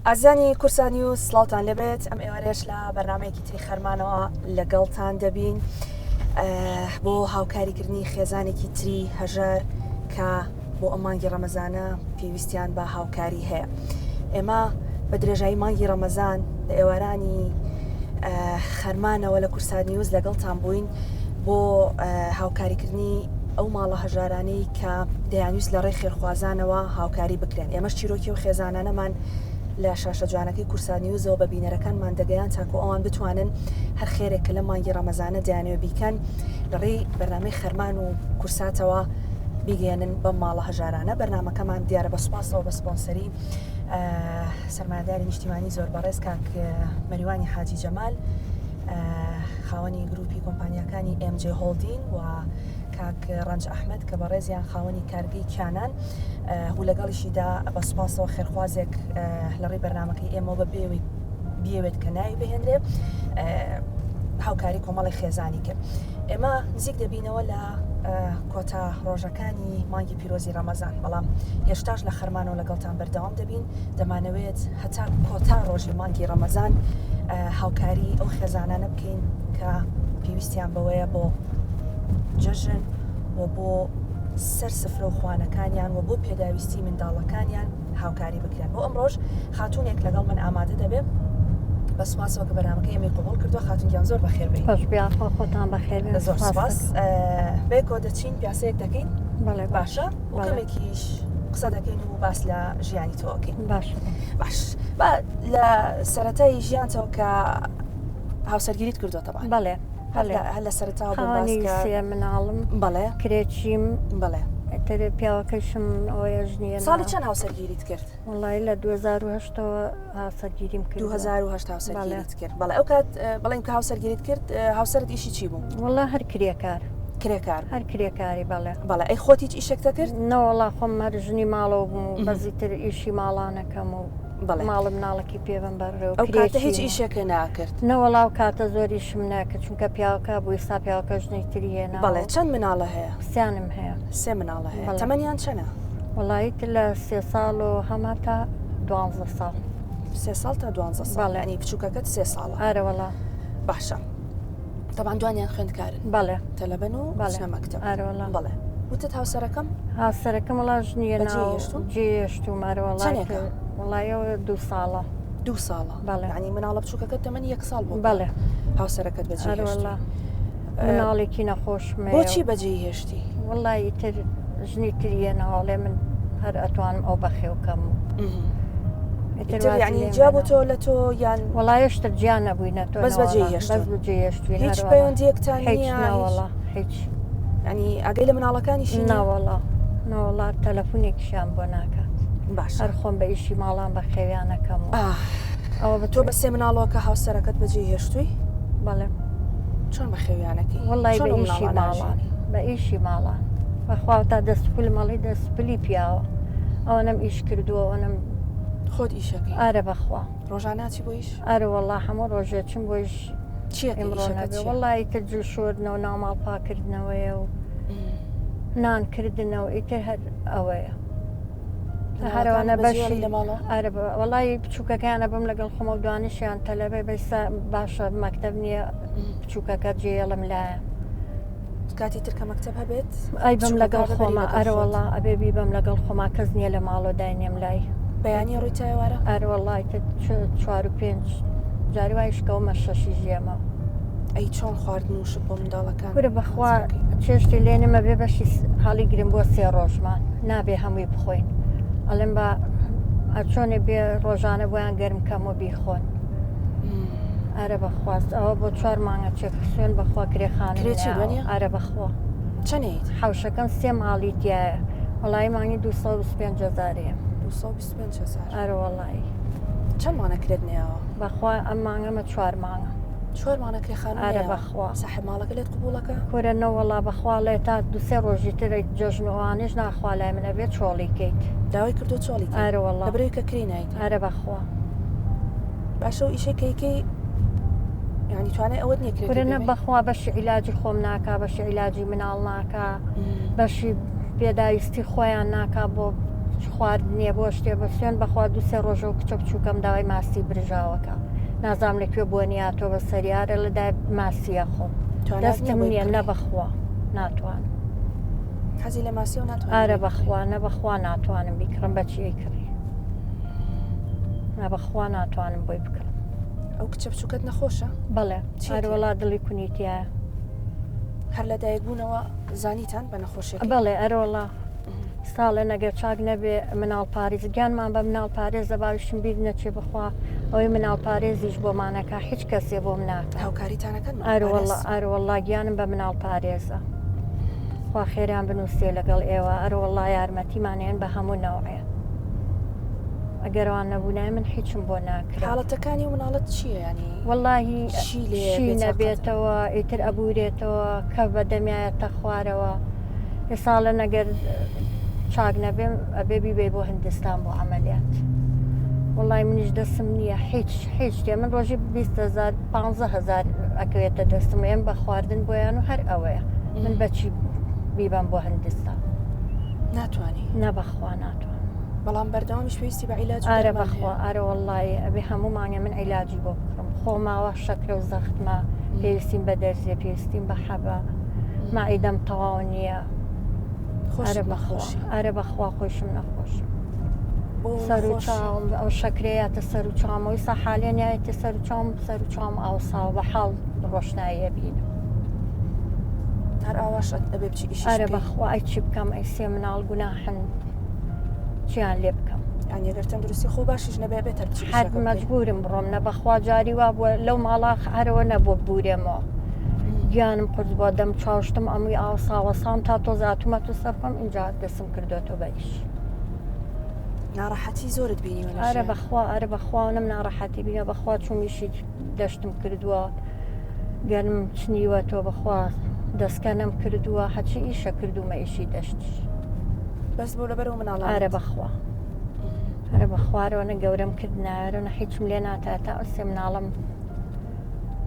ئازانی کورسانی و سڵاوتان لەبێت ئەم ئێوارێش لە بەرنامەیەکی تری خەرمانەوە لەگەڵتان دەبین بۆ هاوکاریکردنی خێزانێکی تری هەژار کە بۆ ئەم مانگی ڕەمەزانە پێویستیان بە هاوکاری هەیە. ئێمە بە درێژایی مانگی ڕەمەزان لە ئێوارانی خەرمانەوە لە کورسانیوز لەگەڵتان بووین بۆ هاوکاریکردنی ئەو ماڵە هەژارانەی کە دەیانویست لە ڕێی خێرخوازانەوە هاوکاری بکرێن. ئێمەش چیرۆکی و خێزانانەمان لە شاشە جوانەکەی کورسانیوزەوە بە بینەرەکانمان دەگەیان تاکو ئەوان بتوانن هەر خێرێکە لە مانگی ڕەمەزانە دەیانوێ بیکەن لە ڕێی بەرنامەی خەرمان و کورساتەوە بیگەێنن بەم ماڵە هەژارانە. بەرنامەکەمان دیارە بە سوپاسەوە بە سپۆنسەری سەرمایه‌داری نیشتیمانی زۆر بەڕێز کاک مەریوانی حاجی جەمال، خاوەنی گروپی کۆمپانیەکانی MJ هۆڵدین و کاک ڕەنج ئەحمەد کە بە ڕێزیان خاوەنی کارگەی کیانان و لەگەڵیشیدا بە سوپاسەوە خێرخوازێک لە ڕێی بەرنامەکەی ئێمەوە بە پێوی بیەوێت کە ناوی بهێنرێ هاوکاری کۆمەڵی خێزانی کرد. ئێمە نزیک دەبینەوە لە کۆتا ڕۆژەکانی مانگی پیرۆزی ڕەمەزان، بەڵام هێشتاش لە خەرمانەوە لەگەڵتان بەردەوام دەبین. دەمانەوێت هەتا کۆتا ڕۆژی مانگی ڕەمەزان هاوکاری ئەو خێزانانە بکەین کە پێویستیان بەوەیە بۆ جەژن و بۆ سەر سفرە و خوانەکانیان و بۆ پێداویستی منداڵەکانیان هاوکاری بکرێن. بۆ ئەمڕۆژ خاتوونێک لەگەڵ من ئامادە دەبێت بە سوپاسەوە کە بەرنامەکەی ئێمەی قبوڵ کردووە. خاتونگیان زۆر بەخێر بێت. خۆتان بەخێر بێت. زۆر سوپاس. بێکۆ دەچین پیاسەیەک دەکەین. بەڵێ باشە و کەمێکیش قسە دەکەین و باس لە ژیانی تۆکەین. باش لە سەرەتای ژیانتەوە کە هاوسەرگیریت کردووە تەبان. بەڵێ هەر لە سەرەتاوە سێ مناڵم بەڵێ کرێچیم بەڵێ پیاوەکەشم ئەوەیە ژنیە. ساڵی چەند هاوسەرگیریت کرد؟ وڵی لە 2008ەوە هاوسەرگیریم کرد. 2008 هاوسەرگیریت کرد. بەڵێ ئەو کات بەڵێم کە هاوسەرگیریت کرد هاوسەرت ئیشی چی بوو؟ وڵا هەر کرێکار هەر کرێکاری بەڵێ. بەڵێ ئەی خۆت هیچ ئیشێکتە کرد؟ نەوەڵا خۆم هەر ژنی ماڵەوە بووم و بەزیتر ئیشی ماڵانەکەم و ماڵم ناڵێکی پێبم بەڕێ و ئەو کاتە هیچ ئیشێکە ناکرد؟ نەوەڵاو کاتە زۆریشم ناکرد چونکە پیاوەکە بووی سا پیاوەکە ژنەی تری هێنا. بەڵێ چەند مناڵە هەیە؟ سیانم هەیە. سێ مناڵە هەیە. تەمەنیان چەنە؟ وڵایت لە 3 ساڵ و هەما تا 12 ساڵ. 3 ساڵ تا 12 ساڵ. ینی بچووکەکەت 3 ساڵە. ئارەوەڵا باشە. تەبان دوانیان خوێندکارن؟ بەڵێ تەلەبەن و چنە مەکتەب. ئارەوەڵا. بەڵێ وتت هاوسەرەکەم؟ هاوسەرەکەم وڵا ژنیە جێشتوم ئارەوەڵا وڵایەوە 2 ساڵە. 2 ساڵە. بەڵێ. ینی مناڵە بچووکەکەت تەمەنی 1 ساڵ بوو. بەڵێ. هاوسەرەکەت بەجێ هێشتی؟ مناڵێکی نەخۆشمە. بۆچی بەجێ هێشتی؟ وڵی تر ژنی تریە ناوڵێ من هەر ئەتوانم ئەو بەخێوکەم و ینی جا بۆ تۆ لە تۆ یان وڵایشتر گیان نەبووینە تۆ بەس بەجێهێشتوین هیچ پەیوەندیەکتان ناوەڵا هیچ ینی ئاگەی لە مناڵەکانیشی ناوەڵا ناوەڵا تەلەفۆنێکیشیان بۆ ناکات. باش هەر خۆم بە ئیشی ماڵان بە خێویانەکەم و ئەوە بە تۆ بە سێ مناڵەوە کە هاوسەرەکەت بەجێ هێشتووی؟ بەڵێ. چۆن بە خێویانەکەی؟ وڵی بە ئیشی ماڵان بە ئیشی ماڵان بەخوا تا دەستپل مەڵی دەستپلی پیاوە ئەوەنم ئیش کردووە ئەوەنم خۆت ئیشەکەی؟ ئارە بەخوا ڕۆژاناچی بۆ ئیش؟ ئارە وەڵا هەموو ڕۆژێ چم بۆیش ئیمڕۆنەکە وڵی تر جوو شۆردنەوە ناوماڵ پاکردنەوەیە و نانکردنەوە ئیتر هەر ئەوەیە هەروانە بەشی لە ماڵە ئارە وڵی بچووکەکانە بم لەگەڵ خۆمە و دوانیشیان تەلەبێ بەسا باشە مەکتەب نییە بچووکەکە جێڵم لایە کاتی ترکە مەکتەب هەبێت؟ ئەی بم لەگەڵ خۆمە ئەرەوەڵا ئەبێبی بەم لەگەڵ خۆما کەس نییە لە ماڵۆ داینێم لای بەیانی ڕووی تایوارە؟ ئەرەوەڵای 4 و 5 جاری وایشکەومە 6 ژێمە. ئەی چۆن خواردن وشت بۆ منداڵەکان؟ کورە بەخوا چێشتی لێنمە بێ بەشی هەڵی گرم بۆ 3 ڕۆژمان نابێ هەمووی بخۆین ئەڵێم بە چۆنێ بێ ڕۆژانە بۆیان گەرم کەم و بیخۆن. ئارە بەخواست ئەوە بۆ 4 مانگە چێک سوێن بەخوا کرێخانە ئارە بەخوا چەنێت؟ حوشەکەم 3 ماڵی تایە وڵی مانگی 225,000 225,000 ئارە وڵی. چەند مانەکرێت نێەوە؟ بەخوا ئەم مانگەمە 4 مانگە. 4 مانە کرێخانە؟ ئارە بەخوا. ساحب ماڵەکە لێت قبوڵەکە؟ کورە نەوەڵا بەخوا لێ تا 2-3 ڕۆژی ترێک جەژنوانش ناخوا لای منە بێت چۆڵی کەیت. داوای کردو چۆڵی؟ ئارە وڵا لەبرەوەی کە کری نایت؟ ئارە بەخوا. باشە و ئیشەکەیکەی ینی توانای ئەوەت نێکرێت؟ کورە بەخوا بەشی عیلاجی خۆم ناکا بەشی عیلاجی مناڵ ناکا بەشی پێداویستی خۆیان ناکا بۆ خواردنیە بۆ شتێ بە سوێن بەخوا دو سێ ڕۆژە و کچە بچووکەم داوای ماسی برژاوەکە نازام لەکوێ بۆ نیاتۆ بە سەریارە لەدای ماسیە خۆم دەستم نییە نەبەخوا ناتوانم حەزی لە ماسی و ناتوانم ئارە بەخوا نەبەخوا ناتوانم بیکڕم بەچی کڕی نەبەخوا ناتوانم بۆی بکڕم ئەو کچە بچووکەت نەخۆشە بەڵێ ئەروەڵا دڵی کونیتیایە هەر لە دایکبوونەوە زانیتان بە نەخۆشی بەڵێ ئەرۆڵا ساڵە نەگەر چاک نەبێ مناڵ پارێز گیانمان بە مناڵ پارێزە باوشم بیر نەچێ بخوا ئەوەی مناڵ پارێزیش بۆمانەکە هیچ کەسێ بۆ مناکە هاوکاریتانەکەن ئەروەڵا گیانم بە مناڵ پارێزە خوا خێریان بنووسێ لەگەڵ ئێوە ئەروەڵا یارمەتیمانێن بە هەموو نەوەیە ئەگەرەوان نەبوونای من هیچم بۆ ناکرێت حاڵەتەکانی و مناڵەت چییە ینی واللهی چی نەبێتەوە ئیتر ئەبورێتەوە کە بە دەمیایەتە خوارەوە ێ ساڵە نەگەر چاک نەبێم ئەبێ بیبێ بۆ هندستان بۆ عملیات وڵی منیش دەستم نییە هیچ شتێ من ڕۆژی 20,000 15,000 ئەکەوێتە دەستم ئێم بە خواردن بۆیان و هەر ئەوەیە من بەچی بیبم بۆ هندستان ناتوانانی نەبەخوا ناتوان بەڵام بەردەوامیش پێویستی بە عیلاج ئارە بەخوا ئارە وڵی ئەبێ هەموو مانگە من عیلاجی بۆ بکڕم خۆماوە شەکرە و زەختمە پێویستیم بە دەرزیە پێویستیم بە حەبە مائیدەم تەواو نییە ئارە بەخوا خۆشم نەخۆشم سەر و چاوم ئەو شەکرەیەتە سەر و چامەوەی سەحالێن یایەتی سەر و چام ئاوساو بە حاڵ ڕۆشناییە بینم هەر ئاواش ئەبێ بچی ئیش ئارە بەخوا ئەی چی بکەم ئەی سێ مناڵ گوناحن چیان لێ بکەم ئەگەر تەندروستی خۆ باشیش نەبێ بێتە هەر مەجبورم بڕۆم نە بەخوا جاری وا بووە لەو ماڵا هەرەوە نەبووە بورێمەوە گیانم قرس بۆ دەم چاوشتم ئەمووی ئاوساوە سام تا تۆزاتومەت و سەرخۆم اینجا دەسم کردوێتەوە بەیش ناڕەحەتی زۆرت بینی ئارە بەخوا نم ناڕەحەتی بینە بەخوا چوومیشی دەشتم کردووە گەرم چنیوە تۆ بەخوا دەستکەنم کردووە هەچی ئیشە کردومە ئیشی دەشتی بەس بۆ لەبەرەوە مناڵ ئارە بەخوا هەرە بەخوارەوەنە گەورەم کردناەرەوە هیچم لێ ناتاتە ئەسێ مناڵم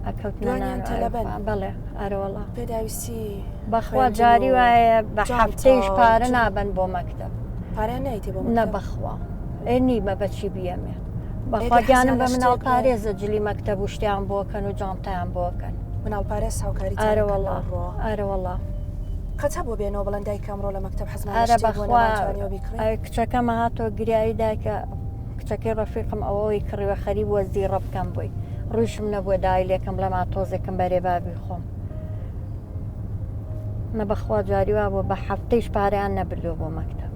ئەکەوتنیان تەلەبەن بەڵێ ئەرەوەڵا پێداویستی بەخوا جاری وایە بە هەفتەیش پارە نابن بۆ مەکتب پارەیان نایتێ بۆ نە بەخوا نیمە بەچی بیەمێ بەخواگیانم بە مناڵ پارێزە جلی مەکتب و شتیان بۆکەن و جامتیان بۆکەن مناڵ پارێز هاوکاری ئەرەوەڵا قەچە بۆ بێنەوە بڵند دای کامڕۆ لە مەکتب حەزم ئارە بەخوا کچەکەمە هاتۆ گریایی داکە کچەکەی ڕەفیقم ئەوەی کڕیوە خەریب وەزیڕە بکەم بووی ڕووشم نەبووە دای لێکم لە ماتۆزێکم بەرێ بابی خۆم نە بەخوا جاریوا بوو بە هەفتەیش پارەیان نەبردو بۆ مەکتب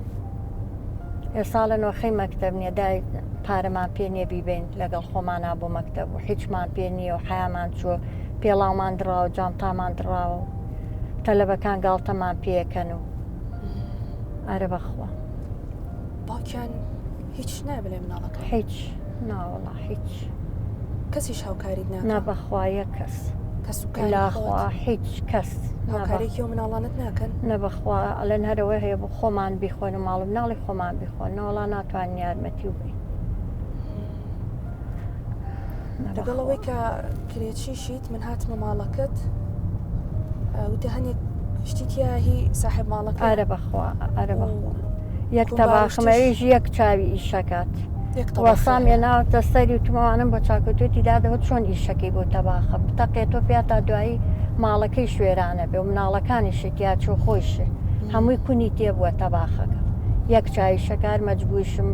ئێ ساڵە نۆخەی مەکتب نییە دای پارەمان پێ نییە بیبین لەگەڵ خۆمانە بۆ مەکتب و هیچمان پێ نییە و حیامان چووە پێڵاومان دراوە جامتامان دراوە و تەلەبەکان گاڵتەمان پێکەن و ئارە بەخوا باوکیان هیچ نابێ مناڵەکە هیچ ناوەڵا هیچ کەسیش هاوکاریت نەبەخوایە کەس کەسلاخوا هیچ کەس هاوکارێکی و مناڵانت ناکەن نەبەخوا ئەلەن هەرەوە هەیە بۆ خۆمان بیخۆن و ماڵ و مناڵی خۆمان بیخۆن ناوەڵا ناتوان یارمەتی و بین لەگەڵەوەی کە کرێچیشیت من هاتمە ماڵەکەت وتە هەنێک شتیتیا هی ساحب ماڵەکە ئارە بەخوا ئارە بەخوا یەک تەباخمەویش یەک چاوی ئیشەکات وەسام ێ ناوتە سەری و تومەوانم بۆ چاکەتوێتی دادەوە چۆن ئیشەکەی بۆ تەباخە بتەقێتۆ پێ تا دوایی ماڵەکەی شوێرانە بێ و مناڵەکانی شتیا چۆ خۆشێ هەمووی کونی تێ بووە تەباخەکە یەک چاوی شەکار مەجبوریشم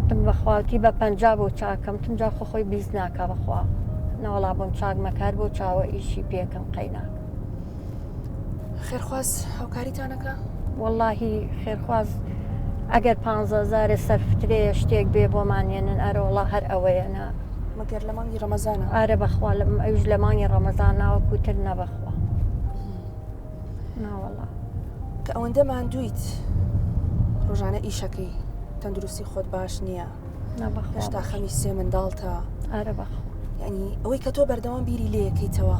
تم بەخواوتی بە پەنجا بۆ چاکەم تمجا خۆی بیست ناکە بەخوا نەوەڵا بۆم چاک مەکار بۆ چاوە ئیشی پێکەم قەیناک خێرخواز هاوکاریتانەکە واللهی خێرخواز ئەگەر 15,000 سەرفترەیە شتێک بێ بۆمانێنن ئەرەوەڵا هەر ئەوەیەنا مەگەر لە مانگی ڕەمەزانە ئارە بەخوا ئەوش لە مانگی ڕەمەزان ناوەکوتر نەبەخوا ناوەڵا کە ئەوەندە ماندوویت ڕۆژانە ئیشەکەی تەندروستی خۆت باش نییە هێشتا خەمی سێ منداڵتە ئارە بەخوا یعنی ئەوەی کە تۆ بەردەوام بیری لێیەکەیتەوە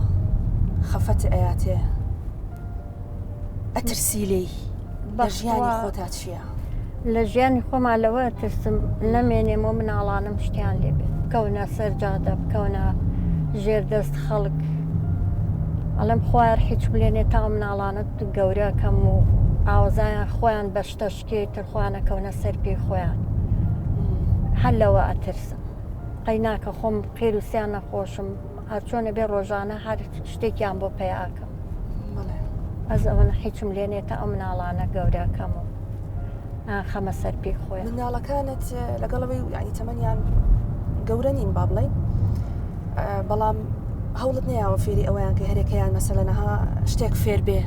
خەفەت ئەیاتێ ئەترسی لێی بە ژیانی خۆتا چییە؟ لە ژیانی خۆمان لەوە ترسم نەمێنێمەوە مناڵانم شتیان لێبێت بکەونە سەرجادە بکەونە ژێردەست خەڵک ئەڵم خوار هیچ بلێنێ تا مناڵانت گەورەکەم و ئاوازایان خۆیان بە شتەشکێتتر خوانەکەونە سەر پێی خۆیان هەر لەوە ئەترسم قەی ناکە خۆم قیرروسیان نەخۆشم هەر چۆنە بێ ڕۆژانە هەر شتێکیان بۆ پێیاکەم ئەس ئەوەنە هیچم لێنێتە ئەو مناڵانە گەورەکەم و خەمە سەر پێی خۆیان مناڵەکانت لەگەڵەوەی ینی تەمەنیان گەورە نین با بڵێ بەڵام هەوڵت نیاوە فێری ئەویان کە هەرێکەیان مەسەلەنەها شتێک فێر بێ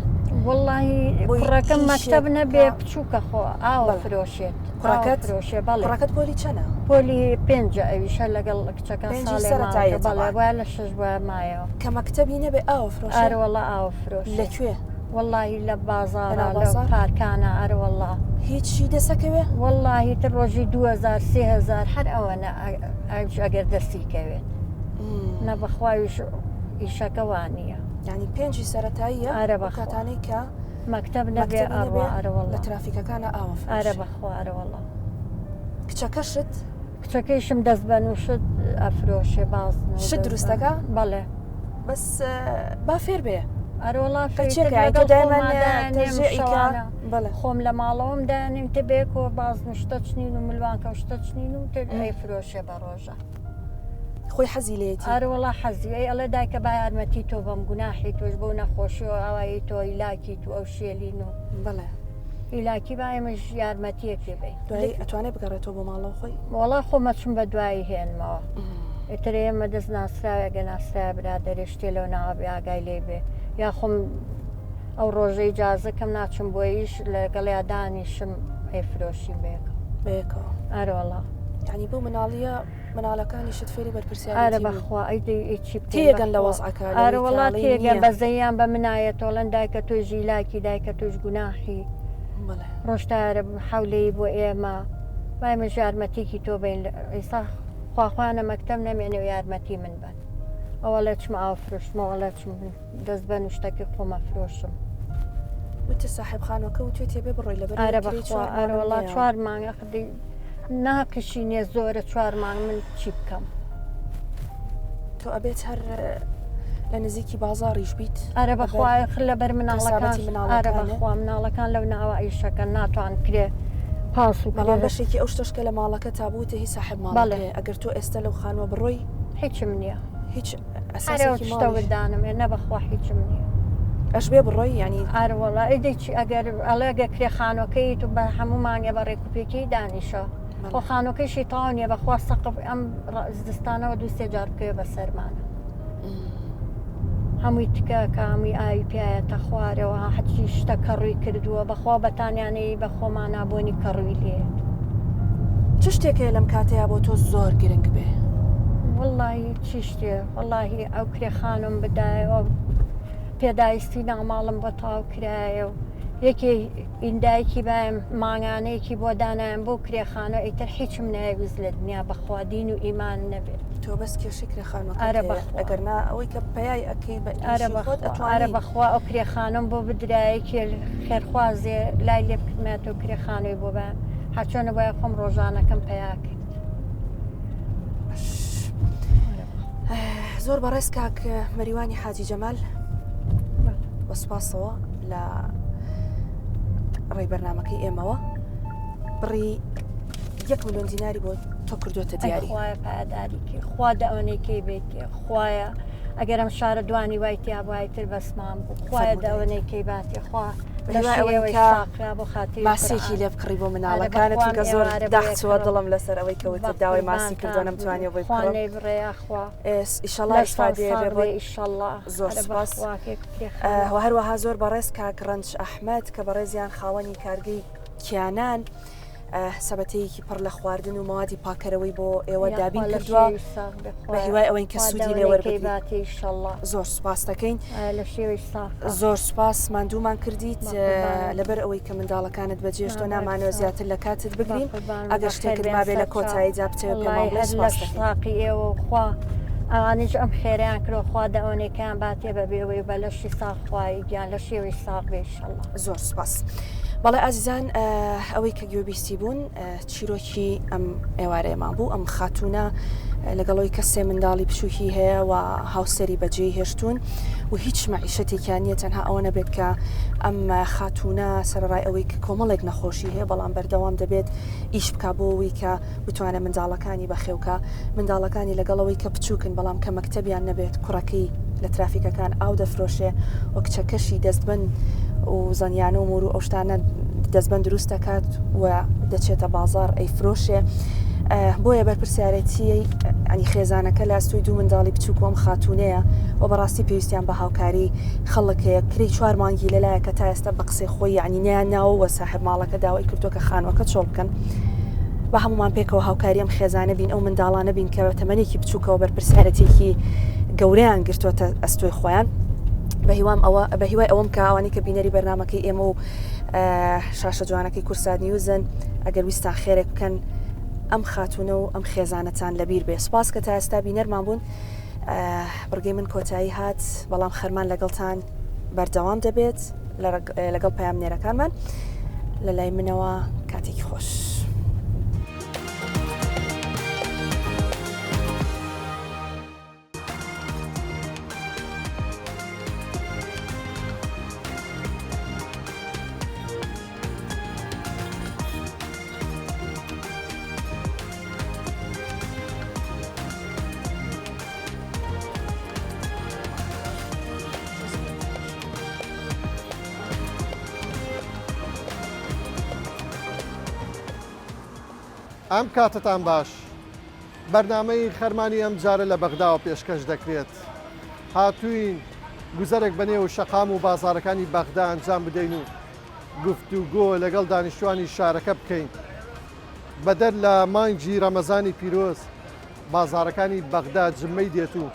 وڵی کوڕەکەم مەکتەب نەبێ بچووکە خۆ ئاوە فرۆشێت فرۆشێ بەڵێ ڕەکەت پۆلی چەنە پۆلی 5 ئەویشە لەگەڵ کچەکە بەڵێ وای لە 6 مایەوە کە مەکتەبی نەبێ ئاوە فرۆش ئارەوەڵا ئاوە فرۆش لەکوێ وڵی لە بازارە لە پارکانە ئەروەڵا هیچی دەسەکەوێ وڵی تر ڕۆژی 2000 3000 هەر ئەوەنە ئەگەر دەستیکەوێت نە بەخوایش ئیشەکەوان نییە ینی 5 سەرەتاییە ئارە کاتانەی کە مەکتەب نەبێ ئەڕوە لە ترافیکەکانە ئاوە ئارە بەخوارەوەڵە کچەکەشت کچەکەیشم دەست بە نووشت ئەفرۆشێ باز شت دروستەکە بەڵێ بەس با فێر بێ ئەرۆڵا خۆم لە ماڵەوەم دانیم تە بێکۆ باز نیشتە چنین و ملوان کەشتە چنین و تەی فرۆشێ بە ڕۆژە خۆی حەزی لێتی ئارەوەڵا حەزیەی ئەڵێ دایکە با یارمەتی تۆ بەم گوناحی تۆش بۆ نەخۆشی و ئەوایی تۆ ئیلاکی تو ئەو شێلین و بڵێ ئیلاکی باەمەش یارمەتیەکێ بێ دوایی ئەتوانێت بگەڕێتەوە بۆ ماڵەوە خۆی وڵا خۆمەچم بە دوایی هێنمەوە ئێتر ئێمە دەست ناسراوێگە ناسرا برادەرێ شتێ لەو ناوە ئاگای لێ بێ یا خۆم ئەو ڕۆژەی جازەکەم ناچم بۆیش لەگەڵیا دانیشم ئەیفرۆشیم بێکەوە ئەرۆڵا ینی بۆ مناڵیە مناڵەکانی شت فێری بەرپرسیار ئارە بەخوا ئەیچی تێگەن لە وەزعەکە ئارە وڵات تێگەن بەزەیان بە منایەتۆڵەن دایکە تۆ ژیلاکی دایکە توش گوناحی ڕۆژتارە حولەی بۆ ئێمە وایمە یارمەتێکی تۆ بین ئێستا خواخواانە مەکتەب نەمێنێ و یارمەتی من بن ئەوە لە چمە ئاو فرۆشمەوە لە چم دەست بە نوشتەکە خۆمە فرۆشم وتە ساحب خانەکە و توێ تێبێ بڕۆی لەبەر ئارە بەخوا ئارەوەڵا 4 مانگە خدی ناکشی نیە زۆرە 4 مانگ من چی بکەم تۆ ئەبێت هەر لە نزیکی بازاڕیش بیت ئارە بەخوای لەبەر مناڵەکان ئارە بەخوا مناڵەکان لەو ناوە ئیشەکە ناتوان کرێ پاس و بەڵام بەشێکی ئەو شتەشکە لە ماڵەکە تابووتە هی ساحب ماڵێ ئەگەر تۆ ئێستا لەو خانوە بڕۆی هیچم نییە هیچ ئەسەوەدانم نە بەخوا هیچم نییە ئەش بێ بڕۆی ینی ئارەوەڵا ئەدەی ئەگەر ئەڵێگە کرێخانۆکەی تو بە هەموو مانگە بە ڕێکوپێکی دانیشە خۆ خانۆکەیشی تاوانیە بەخوا سەقف ئەم زستانەوە 2 جار بکەوێ بە سەرمانە هەمووی تکە کامی ئاوی پیاەتە خوارەوە حەچی شتە کە ڕووی کردووە بەخوا بەتانیانەی بە خۆمان نابوونی کە ڕووی لێت چ شتێکەیە لەم کاتەیە بۆ تۆ زۆر گرنگ بێ وڵی چی شتێ وڵی ئەو کرێخانم بدایەوە پێداویستی ناوماڵم بە تاو کرایە و یەکێ ئیندایکی بایم ماگانەیەکی بۆ دانایان بۆ کرێخانە ئیتر هیچم ناویست لە دنیا بەخوادین و ئیمان نەبێت تۆ بەس کێشی کرێخانەکە ئەگەرنا ئەوەی کە پەیای ئەەکەی ئارە بەخوا ئەو کرێخانم بۆ بدرایەکی خێرخوازێ لای لێ بکردمێت و کرێخانەی بۆ بە هەرچۆنە بۆیە خۆم ڕۆژانەکەم پیا کرد زۆر بەڕێز کاک مەریوانی حاجی جەمال بەسپاسەوە لە ڕێی بەرنامەکەی ئێمەوە بڕی 1 ملیۆن دیناری بۆ تۆ کردوێتە دیاری خوایە پایداریکی خوا داوانەیەکەی بێتێ خوایە ئەگەرم شارە دوانی وایتیا وایتر بەسمان بوو خوایە داوانەیەکەی باتی خوا بۆ خاتی ماسێکی لێ بکڕی بۆ مناڵەکانت کە زۆر داخچوە دڵم لەسەر ئەوەی کەوتە داوای ماسی کردوە نەمتوانێ بۆی خوانەی بڕێیاخوا ئیشەڵڵا ئیشەڵڵا زۆر سپاس هەروەها زۆر بەڕێز کاک ڕەنج ئەحمەد کە بەڕێزیان خاوەنی کارگەی کیانان سەبەتەیەکی پڕ لە خواردن و موادی پاکەرەوەی بۆ ئێوە دابین کردووە بە هیوای ئەوەی کە سوودی لێوەربێت زۆر سوپاس دەکەین زۆر سوپاس ماندوومان کردیت لەبەر ئەوەی کە منداڵەکانت بەجێشتۆ نامانەوە زیاتر لە کاتت بگرین ئەگەر شتێکت مابێ لە کۆتایی جابتەوە پێماڵێساقی ئێوە خوا ئەوانش ئەم خێریان کرۆ خوا دەوانێکیان باتێ بەبێەوەی بە لەشی ساخوایی گیان لە شێوەی ساق بێشەڵە زۆر سپاس. بەڵێ ئازیزان ئەوەی کە گوێبیستی بوون چیرۆکی ئەم ئێوارەیەمان بوو ئەم خاتونە لەگەڵەوەی کەسێ منداڵی بچووکی هەیە و هاوسەری بەجێی هێشتون و هیچ مەعیشەتێکیان نیە تەنها ئەوە نەبێت کە ئەم خاتونە سەرڕای ئەوەی کە کۆمەڵێک نەخۆشی هەیە بەڵام بەردەوام دەبێت ئیش بک بۆەوەی کە بتوانە منداڵەکانی بەخێوکە منداڵەکانی لەگەڵەوەی کە بچووکن بەڵام کە مەکتەبیان نەبێت کوڕەکەی لە ترافیکەکان ئاو دەفرۆشێ و کچەکەشی دەستبند و زەنیانە و مور و ئەو شتانە دەستبند دروست دەکات و دەچێتە بازار ئەیفرۆشێ. بۆیە بەرپرسیارەتی ئەنی خێزانەکە لە ئەستۆی دوو منداڵی بچووک وەم خاتونەیە و بەڕاستی پێویستیان بە هاوکاری خەڵکەیە کری 4 مانگی لەلایە کە تا ئێستا بە قسەی خۆی یعنی نیان ناوە ساحب ماڵەکە داوای کردووە کە خانوەکە چۆڵ بکەن بە هەمومان پێکەوە هاوکاری ئەم خێزانە بین ئەو منداڵانە بین کە تەمەنێکی بچووکەوە بەرپرسیارەتێکی گەورەیان گرتووەتە ئەستۆی خۆیان بە هیوای ئەوەم کە ئەوانی کە بینەری بەرنامەکەی ئێمە و شاشە جوانەکەی کورسات نیوزن ئەگەر ویستان خێرێک بکەن ئەم خاتونە و ئەم خێزانەتان لەبیر بێ. سپاس کە تا ئێستا بینەرمان بوون بڕگەی من کۆتایی هات بەڵام خەرمان لەگەڵتان بەردەوام دەبێت لەگەڵ پەیامنێرەکانمان لە لای منەوە کاتێکی خۆش. ئەم کاتتان باش بەرنامەی خەرمانی ئەم جارە لە بەغداوە پێشکەش دەکرێت. هاتووین گوزەرێک بەنێو شەقام و بازارەکانی بەغدا ئەنجام بدەین و گفتوگۆ لەگەڵ دانیشتوانی شارەکە بکەین. بەدەر لە مانگی ڕەمەزانی پیرۆز بازارەکانی بەغدا جمەی دێت و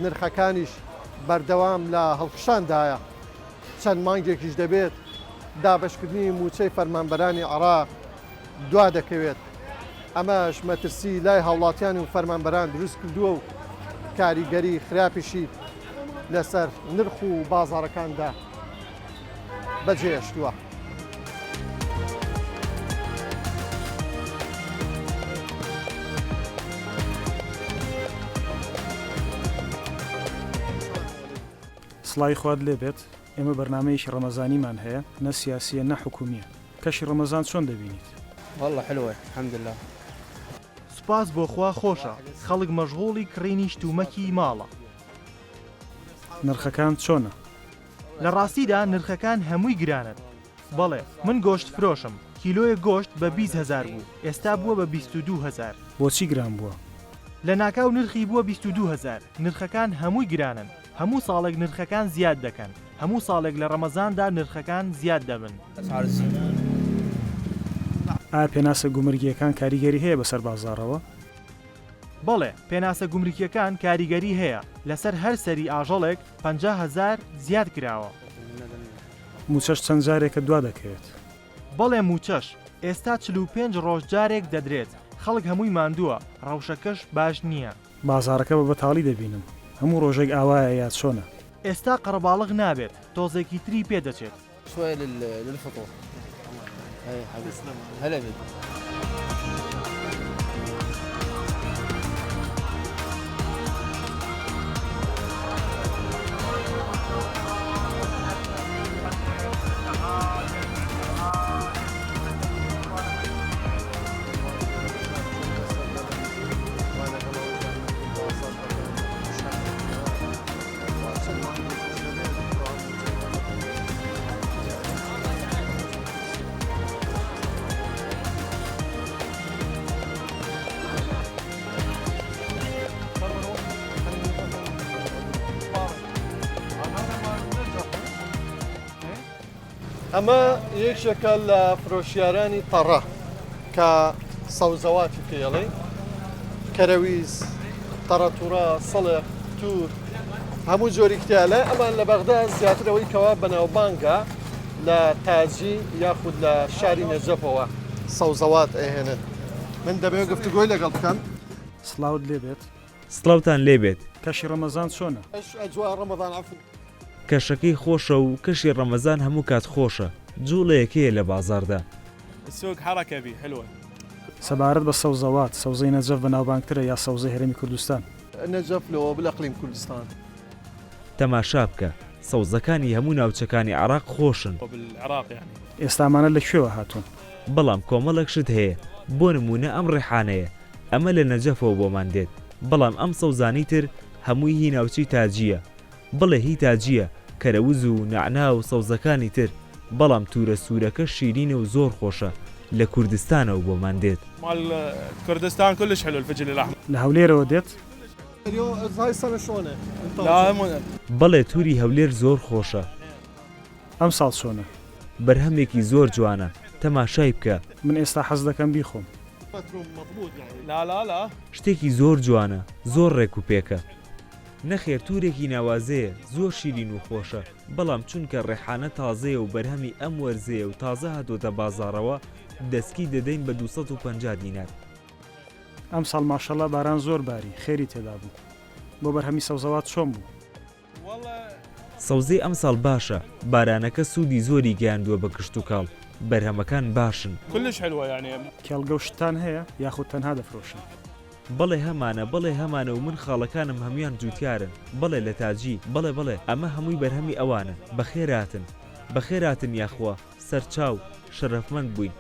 نرخەکانیش بەردەوام لە هەڵخشاندایە. چەند مانگێکیش دەبێت دابەشکردنی موچەی فەرمانبەرانی عێراق دوا دەکەوێت. ئەمەش مەترسی لای هاوڵاتیان و فەرمانبەران دروست کردووە و کاریگەری خراپیشی لەسەر نرخ و بازارەکاندا بەجێهێشتووە. سڵای خوارد لێبێت ئێمە بەرنامەیەکی ڕەمەزانیمان هەیە نە سیاسیە نە حکومیە. کەشی ڕەمەزان چۆن دەبینیت؟ والله حلوة الحمد لله. سپاس بۆ خوا خۆشە خەڵک مەشغوڵی کڕینی شتومەکی ماڵە. نرخەکان چۆنە؟ لە ڕاستیدا نرخەکان هەمووی گرانن. بەڵێ من گۆشت فرۆشم کیلۆیە گۆشت بە 20,000 بوو ئێستا بووە بە 22,000. بۆچی گران بووە؟ لە ناکاو نرخی بووە 22,000. نرخەکان هەمووی گرانن. هەموو ساڵێک نرخەکان زیاد دەکەن. هەموو ساڵێک لە ڕەمەزاندا نرخەکان زیاد دەبن. ئایا پێناسە گومرگیەکان کاریگەری هەیە بەسەر بازاڕەوە؟ بەڵێ پێناسە گومرکیەکان کاریگەری هەیە لەسەر هەر سەری ئاژەڵێک 50,000 زیاد کراوە. موچەش چەند جارێکە دوا دەکەوێت؟ بەڵێ موچەش ئێستا 45 ڕۆژ جارێک دەدرێت. خەڵک هەمووی ماندووە ڕەوشەکەش باش نییە. بازارەکە بە بەتاڵی دەبینم هەموو ڕۆژێک ئاوایە یا چۆنە؟ ئێستا قەرەباڵغ نابێت تۆزێکی تری پێدەچێت. شوية للفطور. اي حبيبي هلا بك. ئەمە یەکێکە لە فرۆشیارانی پەڕە کە سەوزەواتی پێڵێ کەرەویز تەڕەتوڕە سەڵێ تور هەموو جۆری کتێلە ئەمان لە بەغدا زیاترەوەی کەوا بەناوبانگە لە تاجی یاخود لە شاری نەجەفەوە سەوزەوات ئەهێنن. من دەبێت گفتوگۆی لەگەڵ بکەم. سڵاوت لێبێت. سڵاوتان لێبێت. کەشی ڕەمەزان چۆنە؟ ئەجوا ڕەمەزان عەفو. کەشەکەی خۆشە و کەشی ڕەمەزان هەموو کات خۆشە. جوڵەیەکەیە لە بازاردا. السوق حركة بيه حلوة. سەبارەت بە سەوزەوات سەوزەی نەجەف بە ناوبانگترە یا سەوزەی هەرێمی کوردستان؟ نەجەف لەوە بالەقلیم کوردستان. تەماشا بکە سەوزەکانی هەموو ناوچەکانی عێراق خۆشن. ئێستامانە لەکوێوە هاتوون؟ بەڵام کۆمەڵێک شت هەیە بۆ نمونە ئەم ڕێحانەیە ئەمە لە نەجەفەوە بۆمان دێت بەڵام ئەم سەوزانی تر هەمووی هی ناوچی تاجیە بڵێ هی تاجیە کەرەوز و نەعنا و سەوزەکانی تر بەڵام تورە سوورەکە شیرینە و زۆر خۆشە لە کوردستانەوە بۆمان دێت. مال كردستان كلش حلو الفجل الاحمر. لە هەولێرەوە دێت؟ بەڵێ تووری هەولێر زۆر خۆشە. ئەم ساڵ چۆنە؟ بەرهەمێکی زۆر جوانە تەماشای بکە. من ئێستا حەز دەکەم بیخۆم. لا شتێکی زۆر جوانە زۆر ڕێک و پێکە. نەخێر توورێکی ناوازەیە زۆر شیرین و خۆشە بەڵام چونکە ڕێحانە تازەیە و بەرهەمی ئەم وەرزەیە و تازە هاتوۆتە بازاڕەوە دەستکی دەدەین بە 250 دینار. ئەم ساڵ ماشەڵڵا باران زۆر باری خێری تێدا بوو بۆ بەرهەمی سەوزەوات چۆن بوو؟ سەوزەی ئەم ساڵ باشە بارانەکە سوودی زۆری گەیاندووە بە کشت و کاڵ بەرهەمەکان باشن. كلش حلوه يعني. کێڵگە و شتان هەیە یاخود تەنها دەفرۆشن؟ بەڵێ هەمانە و من خاڵەکانم هەمویان جوتیارن بەڵێ لە تاجی بەڵێ ئەمە هەمووی بەرهەمی ئەوانە بەخێراتن یاخوا سەرچاو شەرەفمەند بووین.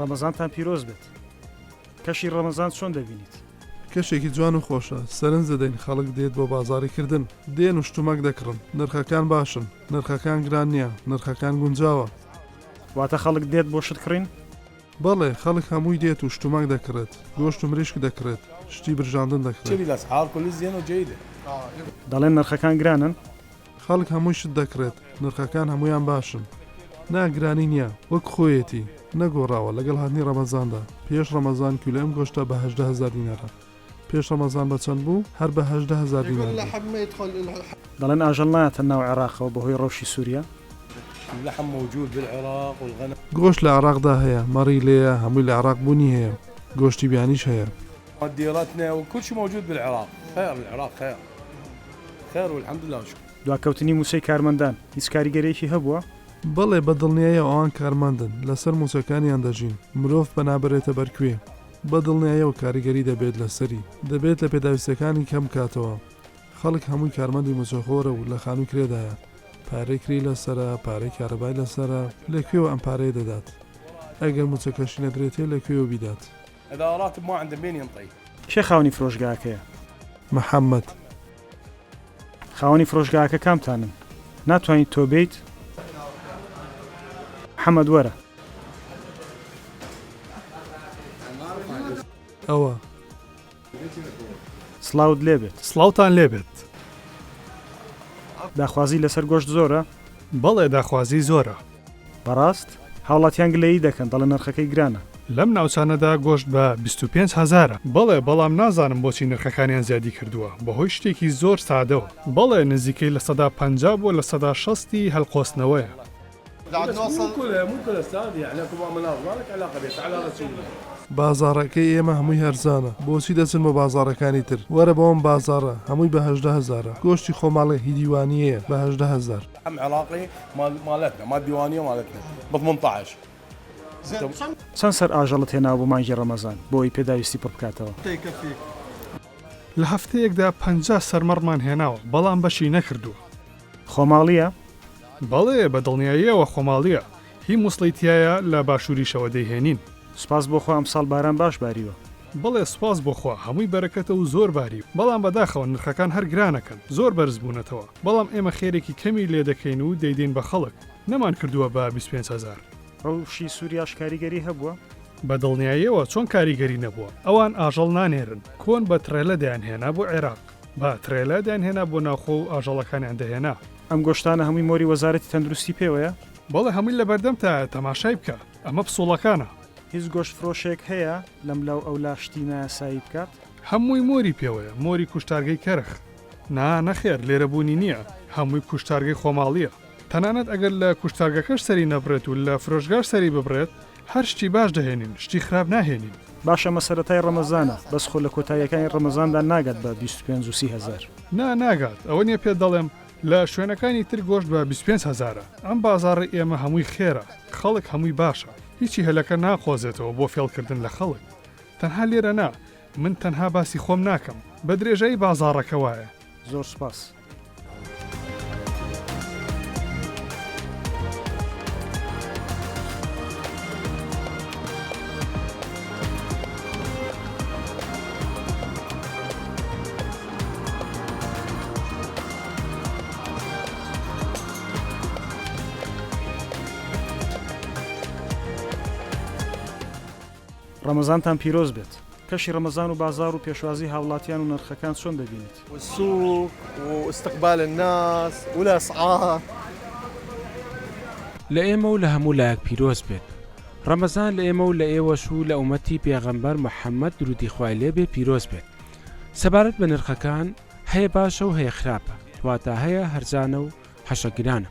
ڕەمەزانتان پیرۆز بێت. کەشی ڕەمەزان چۆن دەبینیت؟ کەشێکی جوان و خۆشە سەرنج دەدەین خەڵک دێت بۆ بازاڕیکردن دێن و شتومەک دەکڕن نرخەکان باشن نرخەکان گران نییە نرخەکان گونجاوە. واتە خەڵک دێت بۆ شت کڕین؟ بەڵێ خەڵک هەمووی دێت و شتومەک دەکرێت گۆشت و مریشک دەکرێت شتی برژاندن دەکرێت. الاسعار كل زين وجيده. دەڵێن نرخەکان گرانن؟ خەڵک هەمووی شت دەکرێت نرخەکان هەمویان باشن ناگرانی نییە وەک خۆیەتی نەگۆڕاوە لەگەڵ هاتنی ڕەمەزاندا پێش ڕەمەزان کیلۆ ئەم گۆشتە بە 18,000 دینارە پێش ڕەمەزان بە چەند بوو هەر بە 18,000 دینار. دەڵێن ئاژەڵ نایەتە ناو عێراقەوە بەهۆی ڕەوشی سووریا؟ اللحم موجود بالعراق والغنم. گۆشت لە عێراقدا هەیە مەڕی لێیە هەمووی لە عێراق بوونی هەیە گۆشتی بیانیش هەیە. ديرتنا وكل شيء موجود بالعراق خير العراق خير والحمد لله وشكر. دواکەوتنی موسەی کارمەندان هیچ کاریگەرێکی هەبووە؟ بەڵێ بەدڵنیایە ئەوان کارماندن لەسەر موسەکانیان دەژین مرۆڤ بەنابرێتە بەرکوێ بەدڵنیایەوە کاریگەری دەبێت لەسەری دەبێت لە پێداویستەکانی کەم کاتەوە خەڵک هەمووی کارمەندی موسەخۆرە و لە خانووی کرێدایە پارەی کری لەسرە پارەی کارەبای لەسرە لەکوێوە ئەم پارەیە دەدات ئەگەر موچەکەشی نەدرێتێ لەکوێوە بیدات. اذا راتب ما عنده مين ينطي. کێ خاوەنی فرۆشگاکەیە؟ محەممەد. خاوەنی فرۆشگاکە کامتانن؟ ناتوانیت تۆ بیت؟ محەممەد وەرە. ئەوە سڵاوت لێبێت. سڵاوتان لێبێت. داخوازی لەسەر گۆشت زۆرە؟ بەڵێ داخوازی زۆرە. بەڕاست هاوڵاتیان گلەیی دەکەن دەڵێن نرخەکەی گرانە. لەم ناوچانەدا گۆشت بە 25,000. بەڵێ بەڵام نازانم بۆچی نرخەکانیان زیادی کردووە بەهۆی شتێکی زۆر سادەوە. بەڵێ نزیکەی لە 150 بۆ لە 160 هەڵقۆستنەوەیە. مو كل استاذ يعني لكم مناظر ما لك علاقه به على رسول الله. بازارەکەی ئێمە هەمووی هەرزانە بۆچی دەچن بە بازارەکانی تر وەرە بەوەم بازارە هەمووی بە 18,000 گۆشتی خۆماڵی هیدیوانیەیە بە 18,000. ام عراقي مالتنا ما الديوانيه مالتنا ب 18. چەند سەر ئاژەڵت هێنا بۆ مانگی ڕەمەزان بۆی پێداویستی پڕ بکاتەوە؟ لە هەفتەیەکدا 50 سەرمەڕمان هێناوە بەڵام بەشی نەکردووە. خۆماڵیە؟ بەڵێ بە دڵنیاییەوە خۆماڵیە هی موسڵیتایە لە باشووریشەوە دەیهێنین. سپاس بۆ خۆ ئەمساڵ باران باش باریوە. بەڵێ سوپاس بۆخوا هەمووی بەرەکەتە و زۆر باری بەڵام بەداخەوە نرخەکان هەر گرانەکەن زۆر بەرز بوونەتەوە بەڵام ئێمە خێرێکی کەمی لێ دەکەین و دەیدەین بە خەڵک نەمان کردووە بە 25,000. ڕەوشی سووریاش کاریگەری هەبووە؟ بە دڵنیاییەوە چۆن کاریگەری نەبووە ئەوان ئاژەڵ نانێرن کۆن بە ترێلە دەیانهێنا بۆ عێراق بە ترێلە دەیانهێنا بۆ ناوخۆ و ئاژەڵەکانیان دەهێنا. ئەم گۆشتانە هەمووی مۆری وەزارەتی تەندروستی پێوەیە؟ بەڵێ هەمووی لە بەردەم تا تەماشای بکە ئەمە پسوڵەکانە. هیچ گۆشت فرۆشێک هەیە لەم لاو ئەو لاشتی نایاسایی بکات؟ هەمووی مۆری پێوەیە مۆری کوشتارگەی کەرخ نەخێر لێرەبوونی نییە هەمووی کوشتارگەی خۆماڵیە تەنانەت ئەگەر لە کوشتارگەکەش سەری نەبرێت و لە فرۆشگار سەری ببرێت هەر شتی باش دەهێنین شتی خراپ ناهێنین. باشە مەسەرەتای ڕەمەزانە بەس خۆ لە کۆتاییەکانی ڕەمەزاندا ناگات بە 25,000. ناگات ئەوە نییە پێ دەڵێم لە شوێنەکانی تر گۆشت بە 25,000 ئەم بازاڕی ئێمە هەمووی خێرە خەڵک هەمووی باشە هیچی هەلەکە ناخۆزێتەوە بۆ فێڵکردن لە خەڵک تەنها لێرە نا من تەنها باسی خۆم ناکەم بە درێژەی بازاڕەکە وایە. زۆر سپاس. ڕەمەزانتان پیرۆز بێت. کەشی ڕەمەزان و بازار و پێشوازی هاوڵاتیان و نرخەکان چۆن دەبینیت؟ والسوق واستقبال الناس والأسعار. لە ئێمە و لە هەموو لایەک پیرۆز بێت. ڕەمەزان لە ئێمە و لە ئێوەش و لە ئومەتی پێغەمبەر محەممەد درودی خوای لێ بێ پیرۆز بێت. سەبارەت بە نرخەکان هەیە باشە و هەیە خراپە واتە هەیە هەرزانە و حەشەگرانە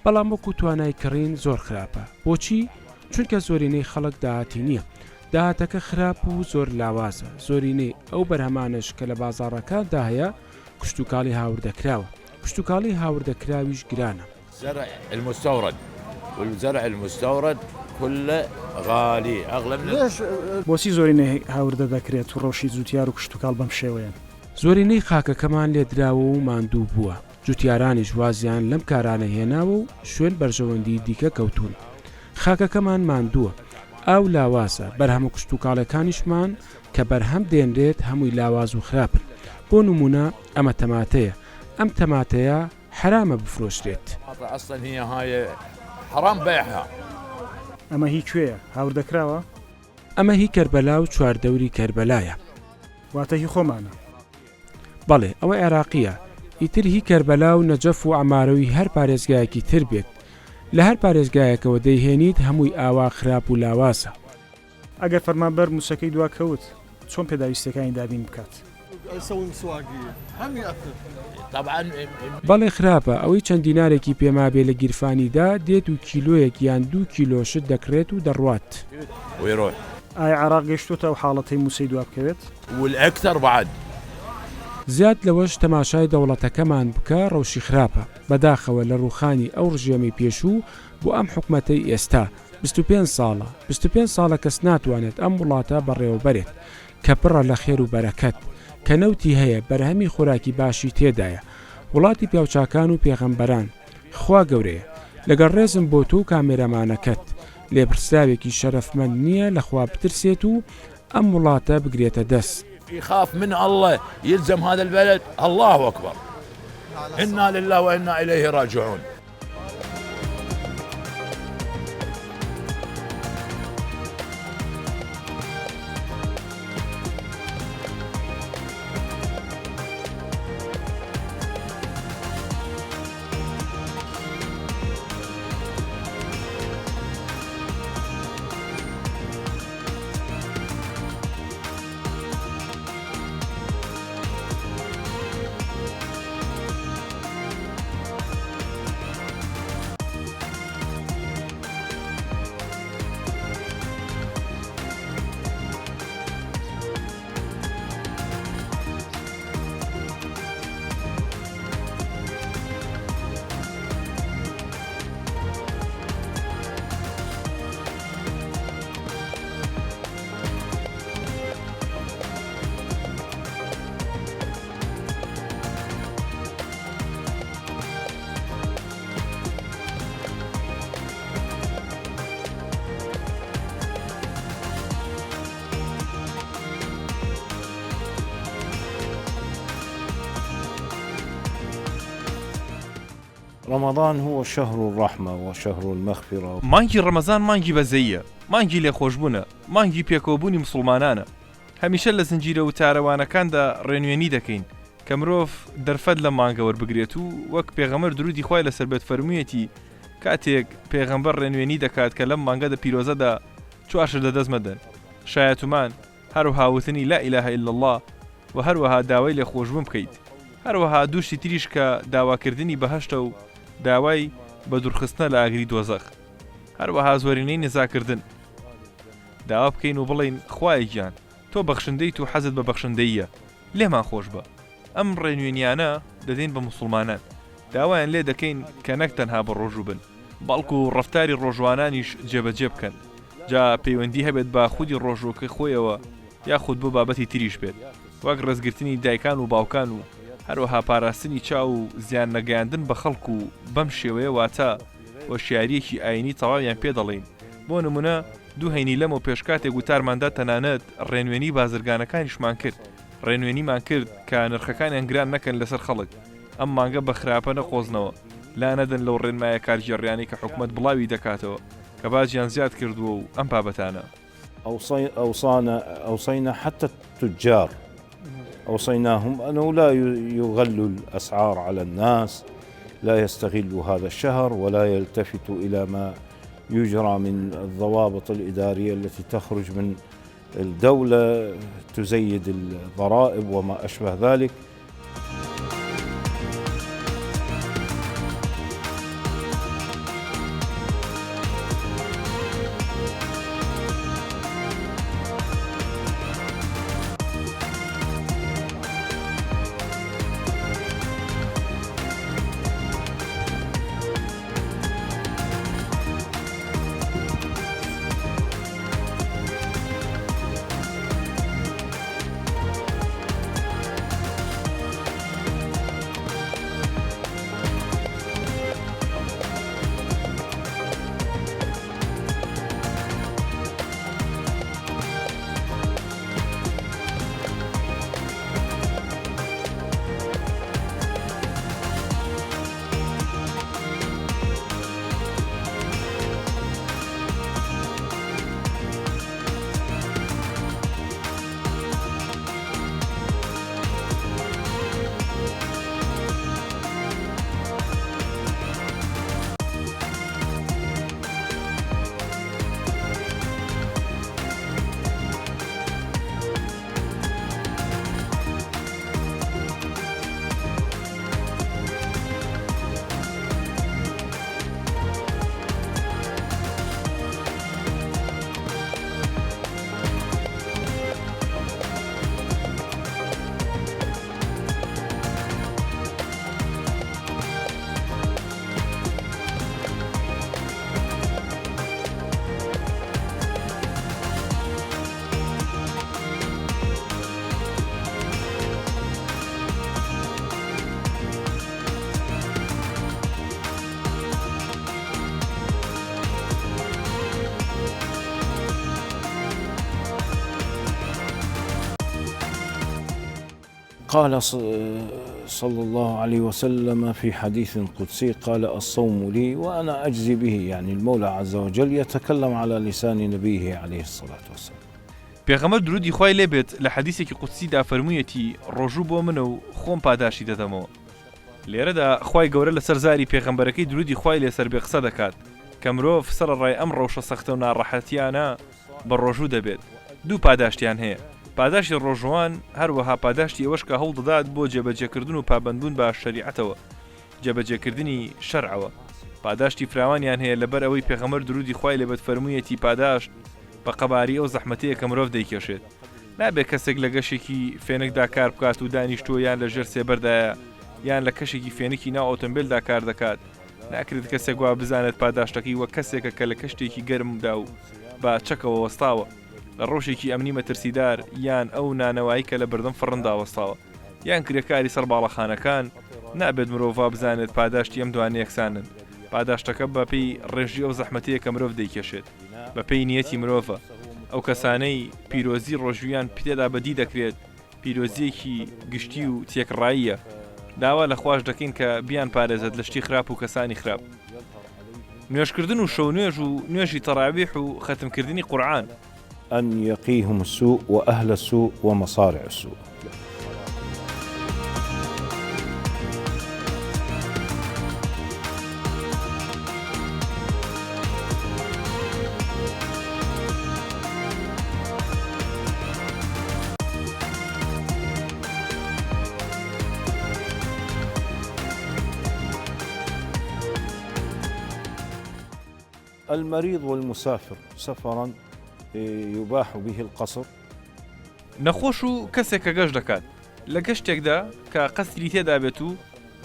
بەڵام وەکو توانای کڕین زۆر خراپە. بۆچی؟ چونکە زۆرینەی خەڵک داهاتی نییە. داهاتەکە خراپ و زۆر لاوازە زۆرینەی ئەو بەرهەمانش کە لە بازاڕەکاندا هەیە کشتتوکاڵی هاوردەکراوە کشتتوکاڵی هاوردەکراویش گرانە. زرع المستورد والزرع المستورد كله غالي أغلى من بۆچی زۆرینەی هاوردە دەکرێت و ڕەوشی جوتیار و کشتتوکاڵ بەم شێوەیەن؟ زۆرینەی خاکەکەمان لێدراوە و ماندوو بووە جوتیارانی ژوازیان لەم کارانە هێناوە و شوێن بەرژەوەندی دیکە کەوتون. خاکەکەمان ماندووە ئاو لاوازە بەرهەم و کشتتوکاڵەکانیشمان کە بەرهەم دێنرێت هەمووی لاواز و خراپن. بۆ نمونە ئەمە تەماتەیە ئەم تەماتەیە حرامە بفرۆشرێت. أصلا هي هاي حرام بيعها. ئەمە هی کوێیە هاوردەکراوە؟ ئەمە هی کەربەلا و چواردەوری کەربەلایە. واتە هی خۆمانە؟ بەڵێ ئەوە عێراقیە ئیتر هی کەربەلا و نەجەف و ئەمارەوی هەر پارێزگایەکی تر بێت لە هەر پارێزگایەکەوە دەیهێنیت هەمووی ئاوا خراپ و لاواسە. ئەگەر فەرمانبەر موسەکەی دواکەوت چۆن پێداویستەکانی دابین بکات؟ بەڵێ خراپە ئەوەی چەند دینارێکی پێما بێ لە گیرفانیدا دێت و کیلۆیەک یان 2 کیلۆشت دەکرێت و دەڕوات. ئایا عێراق گەشتوتە ئەو حاڵەتەی موسەی دوا بکەوێت؟ والأكثر بعد. زیاد لەوەش تەماشای دەوڵەتەکەمان بکە ڕەوشی خراپە بەداخەوە لە ڕووخانی ئەو ڕژێمی پێشوو بۆ ئەم حکومەتەی ئێستا 25 ساڵە 25 ساڵە کەس ناتوانێت ئەم وڵاتە بەڕێوەبەرێت کە پڕە لە خێر و بەرەکەت کە نەوتی هەیە بەرهەمی خۆراکی باشی تێدایە وڵاتی پیاوچاکان و پێغەمبەران خوا گەورەیە لەگەڵ ڕێزم بۆ تو و کامێرەمانەکەت لێپرسراوێکی شەرەفمەند نییە لەخوا بترسێت و ئەم وڵاتە بگرێتە دەست. يخاف من الله يلزم هذا البلد الله أكبر إنا لله وإنا إليه راجعون. رمضان هو شهر الرحمة وشهر المغفرة. مانگی ڕەمەزان مانگی بەزەیە، مانگی لێخۆشبوونە، مانگی پێکۆبوونی مسلمانانە. هەمیشە لە زنجیرە و تارەوانەکاندا ڕێنوێنی دەکەین کە مرۆڤ دەرفەت لە مانگە وەربگرێت و وەک پێغەمبەر درودی خوای لەسەر بێت فەرموویەتی کاتێک پێغەمبەر ڕێنوێنی دەکات کە لەم مانگەدا پیرۆزەدا چوارشر دەدەست مەدەن شایەتومان هەروەها وتنی لا ئیلاهە ئیلا الله و هەروەها داوای لێخۆشبوون بکەیت، هەروەها دووشتی تریش کە داواکردنی بەهەشتە و داوای بە دوورخستنە لە ئاگری دۆزەخ، هەروەها زۆرینەی نزاکردن. داوا بکەین و بڵین خوای گیان تۆ بەخشندەیت و حەزت بە بەخشندەیە لێمان خۆش بە. ئەم ڕێنوێنیانە دەدەین بە مسلمانان، داوایان لێ دەکەین کە نەک تەنها بە ڕۆژوو بن بەڵکو و ڕەفتاری ڕۆژوانانیش جێبەجێ بکەن، جا پەیوەندی هەبێت با خودی ڕۆژۆکە خۆیەوە یاخود بۆ بابەتی تریش بێت، وەک ڕێزگرتنی دایکان و باوکان و هەروەها پاراستنی چاو و زیان نەگەیاندن بە خەڵک و بەم شێوەیە واتە وەشیاریەکی ئاینی تەواویان پێ دەڵێن. بۆ نمونە دوو هەینی لەم و پێشکاتێک وتارماندا تەنانەت ڕێنوێنی بازرگانەکانیشمان کرد، ڕێنوێنیمان کرد کە نرخەکانیان گران نەکەن لەسەر خەڵک، ئەم مانگە بە خراپە نەخۆزنەوە لا نەدەن لەو ڕێنمایە کارژێڕیانی کە حکومەت بڵاوی دەکاتەوە کە باجیان زیاد کردووە و ئەم بابەتانە. أوصينا حتى التجار أوصيناهم أنه لا يغلوا الأسعار على الناس، لا يستغلوا هذا الشهر ولا يلتفتوا إلى ما يجرى من الضوابط الإدارية التي تخرج من الدولة تزيد الضرائب وما أشبه ذلك. قال صلى الله عليه وسلم في حديث قدسي قال الصوم لي وأنا أجزي به، يعني المولى عز وجل يتكلم على لسان نبيه عليه الصلاة والسلام. پێغەمبەر درودی خوای لێ بێت لە حەدیثێکی قودسیدا فەرموویەتی ڕۆژوو بۆ منە و خۆم پاداشی دەدەمەوە. لێرەدا خوای گەورە لەسەر زاری پێغەمبەرەکەی درودی خوای لێسەر بێ قسە دەکات کە مرۆڤ سەرەڕای ئەم ڕەوشە سەختە و ناڕەحەتیانە بە ڕۆژوو دەبێت. دوو پاداشتیان هەیە، پاداشتی ڕۆژوان هەروەها پاداشتی ئەوەش کە هەوڵ دەدات بۆ جێبەجێکردن و پابەندبوون بە شەریعەتەوە، جێبەجێکردنی شەرعەوە. پاداشتی فراوانیان هەیە لەبەر ئەوەی پێغەمبەر درودی خوای لێ بێت فەرموویەتی پاداشت بە قەباری ئەو زەحمەتەیە کە مرۆڤ دەیکێشێت. نابێت کەسێک لە گەشێکی فێنکدا کار بکات و دانیشتووە یان لە ژێر سێبەردایە یان لە کەشێکی فێنکی ناو ئۆتۆمبیلدا کار دەکات، ناکرێت کەسێک وا بزانێت پاداشتەکەی وە کەسێکە کە لە کەشتێکی گەرمدا و بە چەکەوە وەستاوە لە ڕۆژێکی ئەمنی مەترسیدار یان ئەو نانەوایی کە لە بەردەم فڕندا وەستاوە یان کرێکاری سەر باڵەخانەکان. نابێت مرۆڤ بزانێت پاداشتی ئەم دوانە یەکسانن. پاداشتەکە بەپێی ڕێژی ئەو زەحمەتەیە کە مرۆڤ دەیکێشێت، بەپێی نیەتی مرۆڤە. ئەو کەسانەی پیرۆزی ڕۆژویان پێدا بەدی دەکرێت پیرۆزیەکی گشتی و تێکڕاییە، داوا لە خوش دەکەین کە بیان پارێزت لە شتی خراپ و کەسانی خراپ نوێشکردن و شەو نوێژ و نوێژی تەراویح و ختمکردنی قورعان أن يقيهم السوء وأهل السوء ومصارع السوء. المريض والمسافر سفرا يباح به القصر. نەخۆش و کەسێک کە گەشت دەکات لە گەشتێکدا کە قەسری تێدا بێت و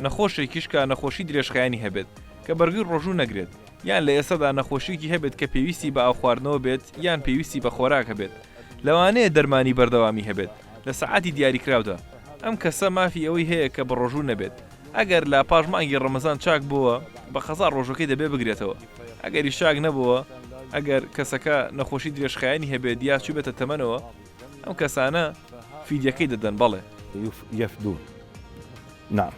نەخۆشێکیش کە نەخۆشی درێژخایانی هەبێت کە بەرگی ڕۆژوو نەگرێت یان لە ئێسەدا نەخۆشیێکی هەبێت کە پێویستی بە ئاو خواردنەوە بێت یان پێویستی بە خۆراک هەبێت لەوانەیە دەرمانی بەردەوامی هەبێت لە سەعاتی دیاریکراودا ئەم کەسە مافی ئەوەی هەیە کە بە ڕۆژوو نەبێت ئەگەر لە پاش مانگی ڕەمەزان چاک بووە بە خەزا ڕۆژەکەی دەبێ بگرێتەوە ئەگەری شاک نەبووە ئەگەر کەسەکە نەخۆشی درێژخایانی هەبێت یا چوو بێتە تەمەنەوە ئەم کەسانە فیدیەکەی دەدەن بەڵێ يفدون. نعم.